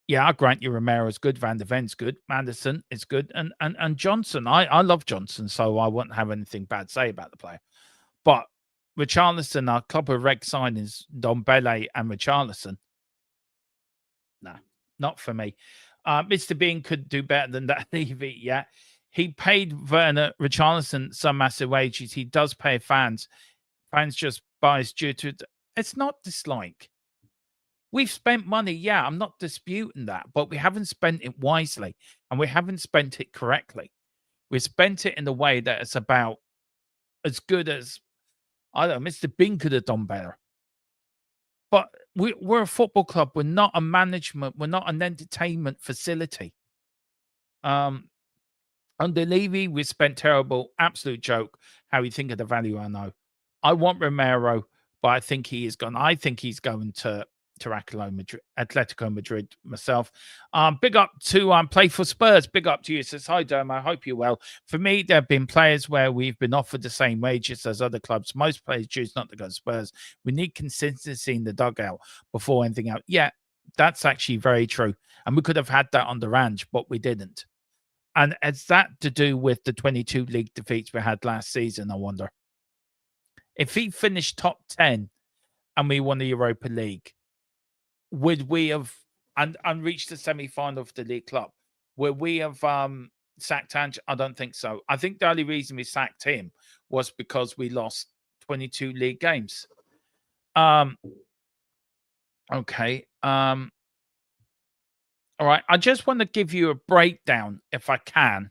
Yeah, I grant you Romero's good, Van der Ven's good, Madison is good, and Johnson. I love Johnson, so I wouldn't have anything bad to say about the player. But Richarlison, our club of reg signings, Dombele and Richarlison. No, not for me. Mr. Bean could do better than that. Levy, yeah. He paid Werner Richarlison some massive wages. He does pay fans. Fans just biased due to it. It's not dislike. We've spent money, yeah, I'm not disputing that, but we haven't spent it wisely and we haven't spent it correctly. We spent it in a way that it's about as good as, I don't know, Mr. Bean could have done better. But we're a football club. We're not a management. We're not an entertainment facility. Under Levy, we spent terrible, absolute joke. How you think of the value, I know. I want Romero, but I think he is gone. I think he's going to Atletico Madrid myself. Big up to Play for Spurs. Big up to you. Says, hi, Dome. I hope you're well. For me, there have been players where we've been offered the same wages as other clubs. Most players choose not to go to Spurs. We need consistency in the dugout before anything else. Yeah, that's actually very true. And we could have had that on the ranch, but we didn't. And it's that to do with the 22 league defeats we had last season, I wonder. If he finished top 10 and we won the Europa League, would we have and reached the semi-final of the League Club? Would we have sacked Ange? I don't think so. I think the only reason we sacked him was because we lost 22 league games. Okay. All right. I just want to give you a breakdown if I can.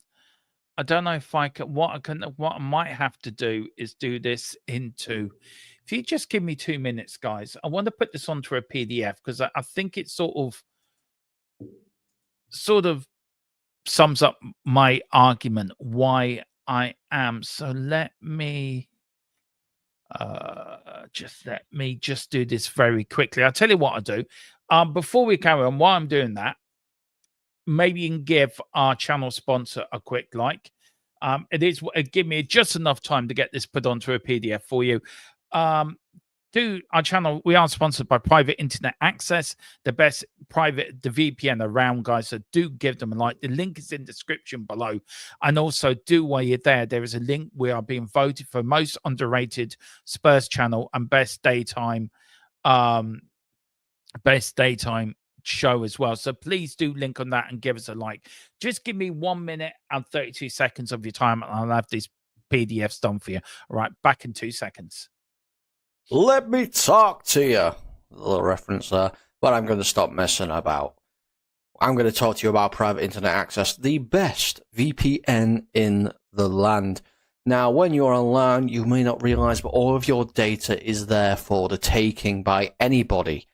I don't know if I can. What I might have to do is do this into. If you just give me 2 minutes, guys, I want to put this onto a PDF because I think it sort of sums up my argument why I am. So let me. Just let me just do this very quickly. I'll tell you what I'll do. Before we carry on, while I'm doing that, maybe you can give our channel sponsor a quick like. It give me just enough time to get this put onto a PDF for you. To our channel, we are sponsored by Private Internet Access, the best private the VPN around, guys. So do give them a like. The link is in the description below. And also, do while you're there is a link. We are being voted for most underrated Spurs channel and best daytime show as well. So please do link on that and give us a like. Just give me 1 minute and 32 seconds of your time, and I'll have these PDFs done for you. All right, back in 2 seconds. Let me talk to you. A little reference there, but I'm going to stop messing about. I'm going to talk to you about Private Internet Access, the best VPN in the land. Now, when you're online, you may not realize, but all of your data is there for the taking by anybody.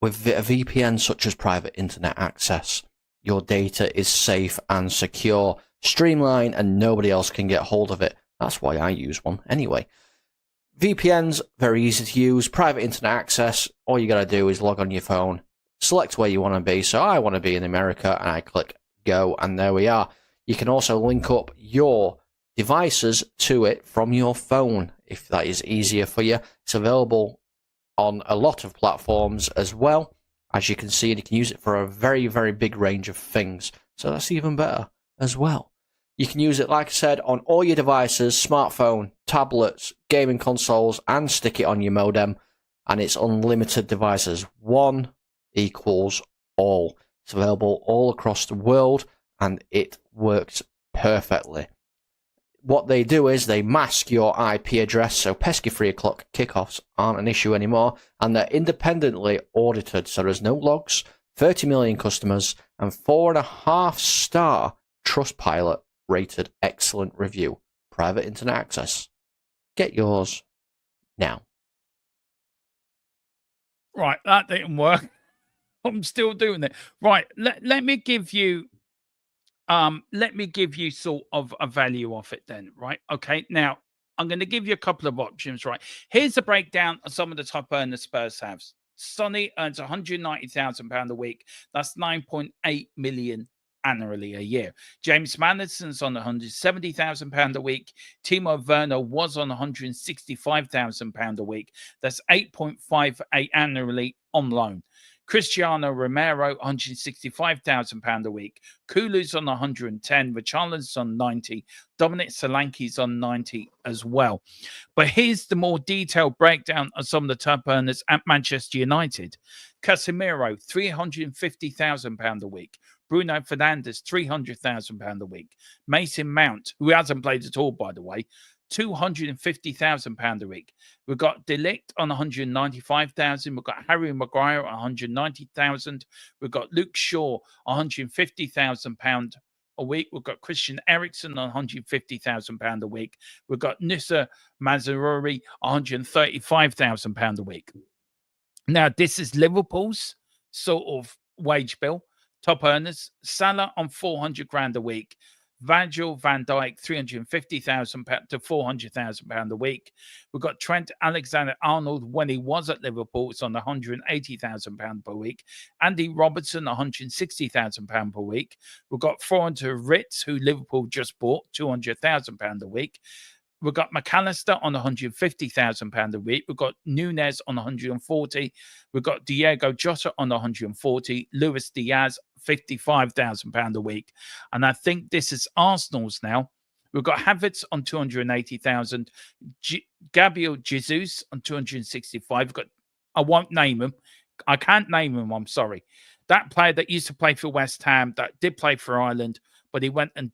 With a VPN such as Private Internet Access, your data is safe and secure, streamlined, and nobody else can get hold of it. That's why I use one anyway. VPN's very easy to use. Private Internet Access, all you got to do is log on your phone, select where you want to be. So I want to be in America, and I click go, and there we are. You can also link up your devices to it from your phone if that is easier for you. It's available on a lot of platforms as well. As you can see, you can use it for a very, very big range of things. So that's even better as well. You can use it, like I said, on all your devices, smartphone, tablets, gaming consoles, and stick it on your modem. And it's unlimited devices. One equals all. It's available all across the world, and it works perfectly. What they do is they mask your IP address, so pesky 3 o'clock kickoffs aren't an issue anymore, and they're independently audited, so there's no logs, 30 million customers, and 4.5-star Trustpilot rated excellent review. Private Internet Access. Get yours now. Right, that didn't work. I'm still doing it. Right, let me give you sort of a value off it then, right? Okay, now I'm going to give you a couple of options, right? Here's a breakdown of some of the top earners Spurs have. Sonny earns £190,000 a week. That's 9.8 million annually a year. James Madison's on £170,000 a week. Timo Werner was on £165,000 a week. That's 8.58 annually on loan. Cristiano Romero, £165,000 a week. Kulu's on 110. Richarlison's on 90. Dominic Solanke's on 90 as well. But here's the more detailed breakdown of some of the top earners at Manchester United. Casemiro, £350,000 a week. Bruno Fernandes, £300,000 a week. Mason Mount, who hasn't played at all, by the way, £250,000 a week. We've got De Ligt on 195,000. We've got Harry Maguire on 190,000. We've got Luke Shaw, 150,000 a week. We've got Christian Eriksen on 150,000 pound a week. We've got Nusa Mazraoui, 135,000 a week. Now, this is Liverpool's sort of wage bill. Top earners: Salah on 400 grand a week. Virgil van Dijk, 350,000 to 400,000 pound a week. We've got Trent Alexander-Arnold when he was at Liverpool, it's on 180,000 pound per week. Andy Robertson, 160,000 pound per week. We've got Florentine Ritz, who Liverpool just bought, 200,000 pound a week. We've got McAllister on 150,000 pound a week. We've got Nunez on 140. We've got Diego Jota on 140. Luis Diaz, 55,000 pound a week. And I think this is Arsenal's now. We've got Havertz on 280,000. Gabriel Jesus on 265. We've got, I won't name him. I can't name him. I'm sorry. That player that used to play for West Ham, that did play for Ireland, but he went and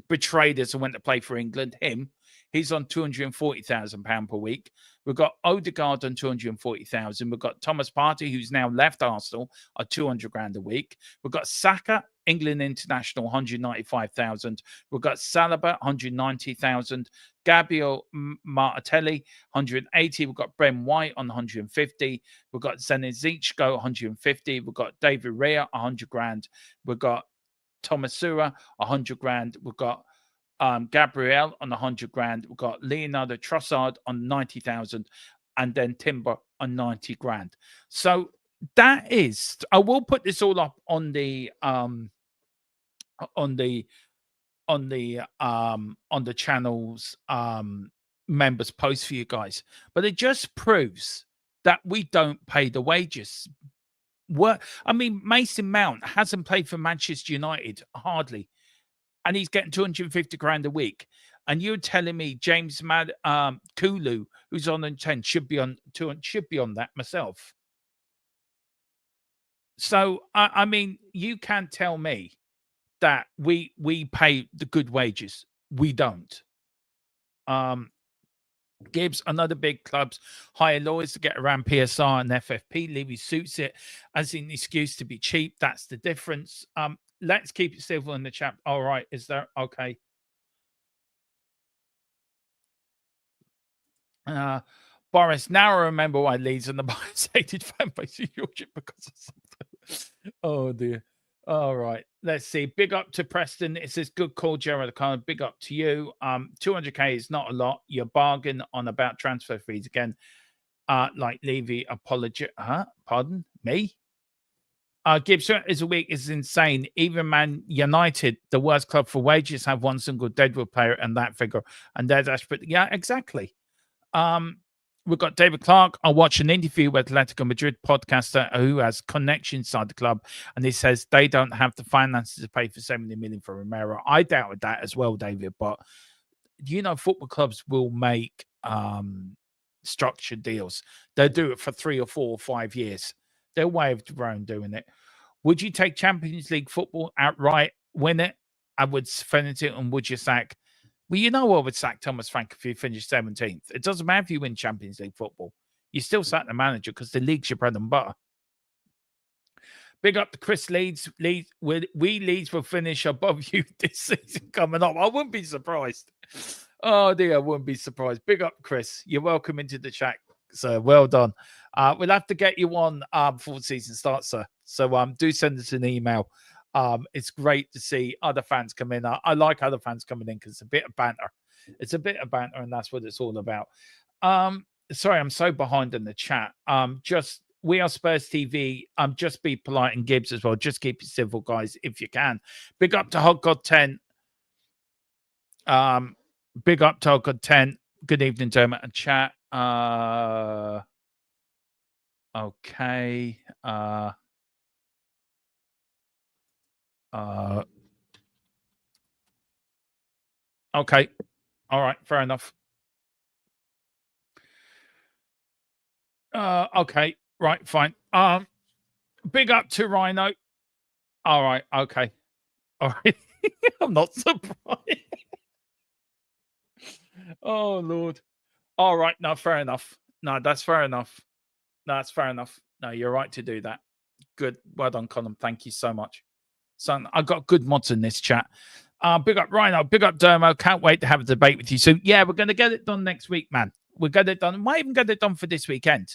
betrayed us and went to play for England. Him. He's on £240,000 per week. We've got Odegaard on 240,000. We've got Thomas Partey, who's now left Arsenal, at 200 grand a week. We've got Saka, England international, 195,000. We've got Saliba, 190,000. Gabriel Martinelli, 180. We've got Ben White on 150. We've got Zenit 150. We've got David Raya, 100 grand. We've got Thomas Sura, 100 grand. We've got Gabriel on 100 grand. We've got Leonardo Trossard on 90,000, and then Timber on 90 grand. So that is, I will put this all up on the channel's members post for you guys. But it just proves that we don't pay the wages. I mean, Mason Mount hasn't played for Manchester United hardly, and he's getting 250 grand a week. And you're telling me James Kulu, who's on 10, should be on that myself. So I mean, you can't tell me that we pay the good wages. We don't. Gibbs, another big clubs hire lawyers to get around PSR and FFP. Levy suits it as an excuse to be cheap. That's the difference. Let's keep it civil in the chat. All right, is there okay? Boris, now I remember why Leeds and the Bayern hated fan base in Yorkshire because of something. Oh dear. All right, let's see. Big up to Preston. It says good call, Gerard. Big up to you. 200k is not a lot. Your bargain on about transfer fees again. Like Levy pardon me. Gibbs is a week is insane. Even Man United, the worst club for wages, have one single Deadwood player and that figure. And they're desperate. Yeah, exactly. We've got David Clark. I watched an interview with Atletico Madrid podcaster who has connections inside the club, and he says they don't have the finances to pay for 70 million for Romero. I doubted that as well, David. But football clubs will make structured deals. They'll do it for 3 or 4 or 5 years. They're way of their own doing it. Would you take Champions League football outright, win it? I would finish it, and would you sack? Well, I would sack Thomas Frank if you finish 17th. It doesn't matter if you win Champions League football. You still sack the manager because the league's your bread and butter. Big up to Chris Leeds. We Leeds will finish above you this season coming up. I wouldn't be surprised. Oh, dear, I wouldn't be surprised. Big up, Chris. You're welcome into the chat, sir. Well done. We'll have to get you on before the season starts, sir. So do send us an email. It's great to see other fans come in. I like other fans coming in because it's a bit of banter. It's a bit of banter, and that's what it's all about. Sorry, I'm so behind in the chat. We are Spurs TV. Just be polite and Gibbs as well. Just keep it civil, guys, if you can. Big up to Hot God 10. Big up to Hot God 10. Good evening, Dermot and chat. Okay. Okay. All right. Fair enough. Okay. Right. Fine. Big up to Rhino. All right. Okay. All right. I'm not surprised. Oh, Lord. All right. No, fair enough. No, that's fair enough. No, that's fair enough. No, you're right to do that. Good. Well done, Colin. Thank you so much. Son, I got good mods in this chat. Big up Rhino, big up Dermo. Can't wait to have a debate with you soon. Yeah, we're going to get it done next week, man. We'll get it done. Might even get it done for this weekend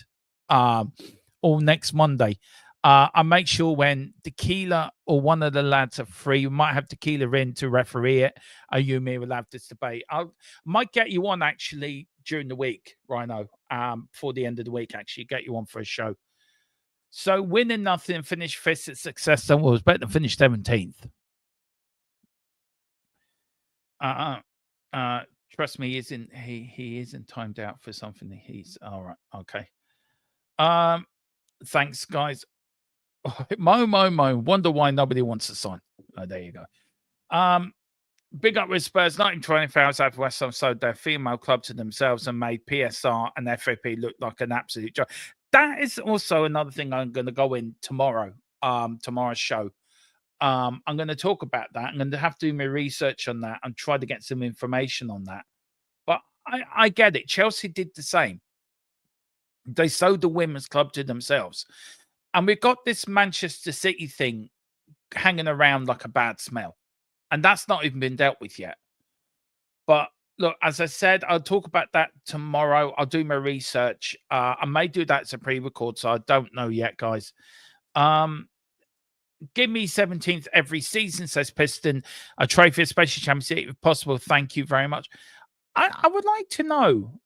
or next Monday. I'll make sure when Tequila or one of the lads are free, we might have Tequila in to referee it. Ayumi will have this debate. I might get you on actually during the week, Rhino, before the end of the week, actually, get you on for a show. So winning nothing, finish fifth at success. Well, it was better than finish 17th. Trust me, he isn't timed out for something. He's all right. Okay. Thanks, guys. Mo. Wonder why nobody wants to sign. Oh, there you go. Big up with Spurs. 1925 Southwest have sold their female club to themselves and made PSR and FAP look like an absolute joke. That is also another thing I'm going to go in tomorrow. Tomorrow's show. I'm going to talk about that. I'm going to have to do my research on that and try to get some information on that. But I get it. Chelsea did the same. They sold the women's club to themselves. And we've got this Manchester City thing hanging around like a bad smell. And that's not even been dealt with yet. But look, as I said, I'll talk about that tomorrow. I'll do my research. I may do that as a pre-record, so I don't know yet, guys. Give me 17th every season, says Piston. A trophy, especially championship, if possible. Thank you very much. I would like to know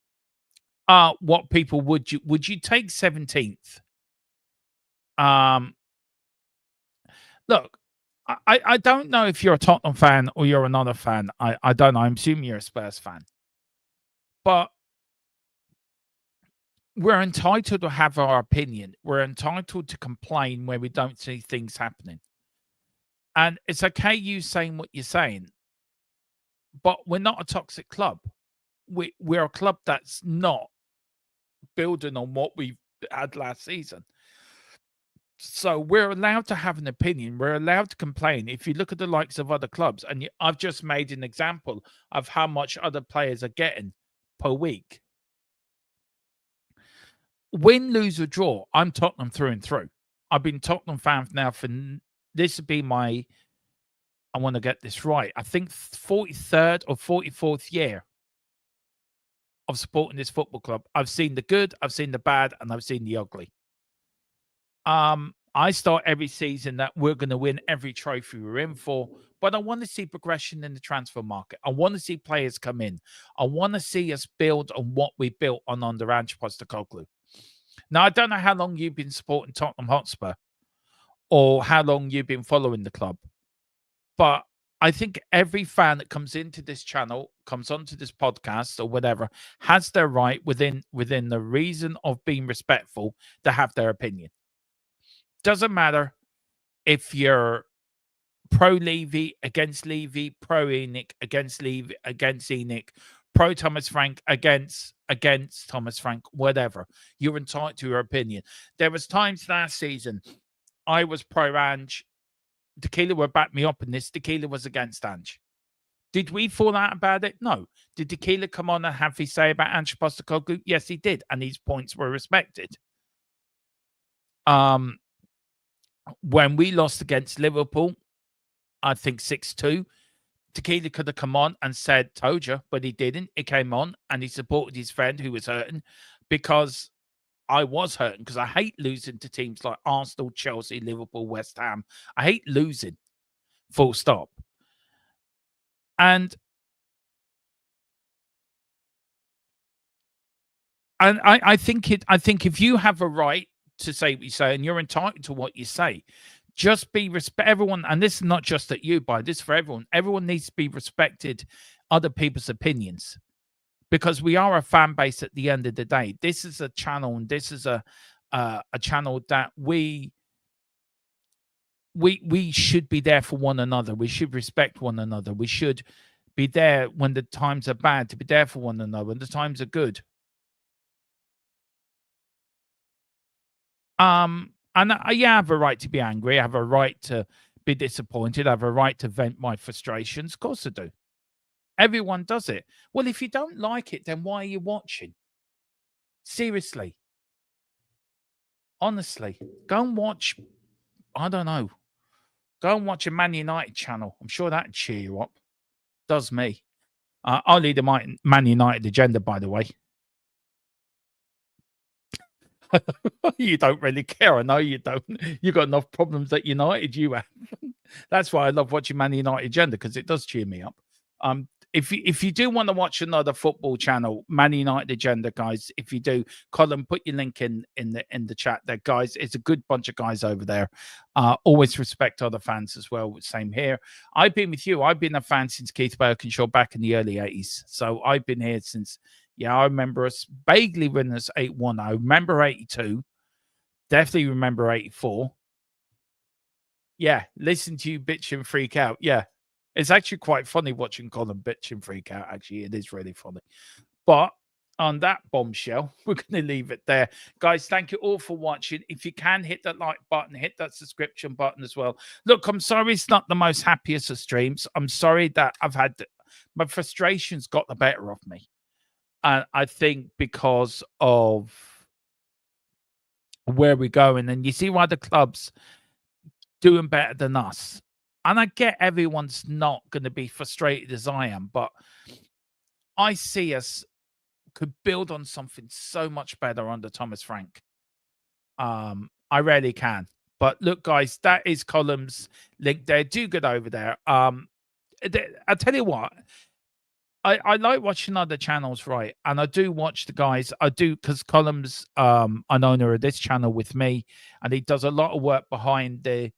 what people would you take 17th? Look, I don't know if you're a Tottenham fan or you're another fan. I don't know. I'm assuming you're a Spurs fan. But we're entitled to have our opinion. We're entitled to complain where we don't see things happening. And it's okay you saying what you're saying, but we're not a toxic club. We're a club that's not building on what we had last season. So we're allowed to have an opinion. We're allowed to complain. If you look at the likes of other clubs, and I've just made an example of how much other players are getting per week. Win, lose, or draw, I'm Tottenham through and through. I've been Tottenham fan now for this would be my, I want to get this right, I think 43rd or 44th year of supporting this football club. I've seen the good, I've seen the bad, and I've seen the ugly. I start every season that we're going to win every trophy we're in for, but I want to see progression in the transfer market. I want to see players come in. I want to see us build on what we built on under Ange Postecoglou. Now, I don't know how long you've been supporting Tottenham Hotspur or how long you've been following the club, but I think every fan that comes into this channel, comes onto this podcast or whatever, has their right within the reason of being respectful to have their opinion. Doesn't matter if you're pro Levy, against Levy, pro Enoch, against Levy, against Enoch, pro Thomas Frank, against Thomas Frank, whatever. You're entitled to your opinion. There was times last season I was pro Ange. Tequila would back me up in this. Tequila was against Ange. Did we fall out about it? No. Did Tequila come on and have his say about Ange Postecoglou? Yes, he did, and his points were respected. When we lost against Liverpool, I think 6-2, Tequila could have come on and said, told you, but he didn't. He came on and he supported his friend who was hurting, because I was hurting, because I hate losing to teams like Arsenal, Chelsea, Liverpool, West Ham. I hate losing, full stop. And I think if you have a right to say what you say, and you're entitled to what you say, just be respect everyone. And this is not just at you, but this is for everyone. Everyone needs to be respected other people's opinions, because we are a fan base at the end of the day. This is a channel, and this is a channel that we should be there for one another. We should respect one another. We should be there when the times are bad, to be there for one another when the times are good. And yeah, I have a right to be angry. I have a right to be disappointed. I have a right to vent my frustrations. Of course I do. Everyone does it. Well, if you don't like it, then why are you watching? Seriously. Honestly. Go and watch, I don't know. Go and watch a Man United channel. I'm sure that'd cheer you up. Does me. I'll lead the Man United agenda, by the way. You don't really care. I know you don't. You've got enough problems at United, you have. That's why I love watching Man United agenda, because it does cheer me up. If you do want to watch another football channel, Man United agenda, guys, if you do, Colin, put your link in the chat there, guys. It's a good bunch of guys over there. Always respect other fans as well. Same here. I've been with you. I've been a fan since Keith Birkinshaw back in the early 80s. So I've been here since. Yeah, I remember us vaguely winning us 8-1. I remember 82. Definitely remember 84. Yeah, listen to you bitch and freak out. Yeah, it's actually quite funny watching Colin bitch and freak out. Actually, it is really funny. But on that bombshell, we're going to leave it there. Guys, thank you all for watching. If you can, hit that like button, hit that subscription button as well. Look, I'm sorry it's not the most happiest of streams. I'm sorry that my frustrations got the better of me. And I think because of where we're going, and you see why the club's doing better than us. And I get everyone's not going to be frustrated as I am, but I see us could build on something so much better under Thomas Frank. I really can. But look, guys, that is Column's link there. Do get over there. I'll tell you what. I like watching other channels, right? And I do watch the guys. I do, because Column's an owner of this channel with me, and he does a lot of work behind the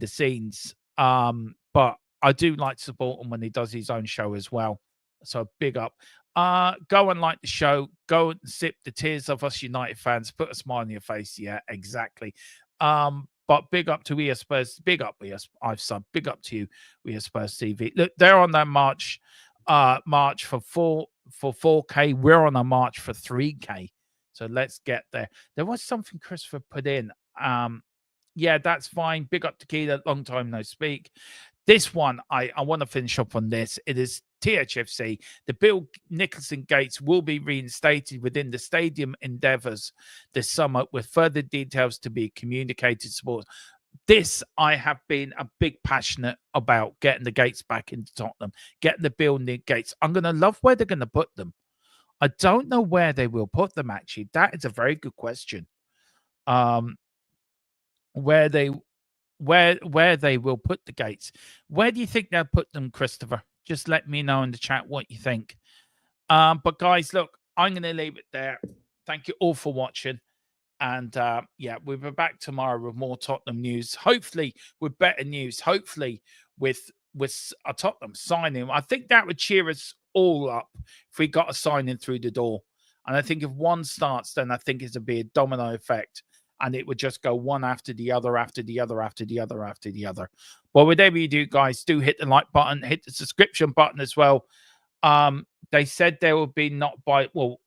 scenes. But I do like to support him when he does his own show as well. So big up. Go and like the show. Go and sip the tears of us United fans. Put a smile on your face. Yeah, exactly. But big up to EA Spurs. Big up I've subbed. Big up to you, EA Spurs TV. Look, they're on their march for 4K. We're on a march for 3K. So let's get there. There was something Christopher put in. Yeah, that's fine. Big up Tequila. Long time no speak. This one, I want to finish up on this. It is THFC. The Bill Nicholson gates will be reinstated within the stadium endeavours this summer, with further details to be communicated. Sports. This, I have been a big passionate about getting the gates back into Tottenham, getting the Bill Nick gates. I'm going to love where they're going to put them. I don't know where they will put them, actually. That is a very good question. Where they will put the gates. Where do you think they'll put them, Christopher? Just let me know in the chat what you think. But guys, look, I'm going to leave it there. Thank you all for watching. And yeah, we'll be back tomorrow with more Tottenham news. Hopefully with better news. Hopefully with a Tottenham signing. I think that would cheer us all up if we got a signing through the door. And I think if one starts, then I think it'll be a domino effect. And it would just go one after the other, after the other, after the other, after the other. Well, whatever you do, guys, do hit the like button, hit the subscription button as well. They said they will be not by, well,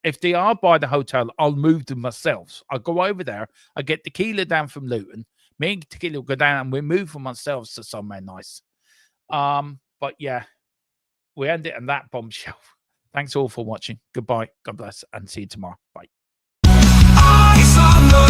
if they are by the hotel, I'll move them myself. I'll go over there. I get Tequila down from Luton. Me and Tequila will go down and we move them ourselves to somewhere nice. But yeah, we end it on that bombshell. Thanks all for watching. Goodbye. God bless and see you tomorrow. Bye. Eyes on the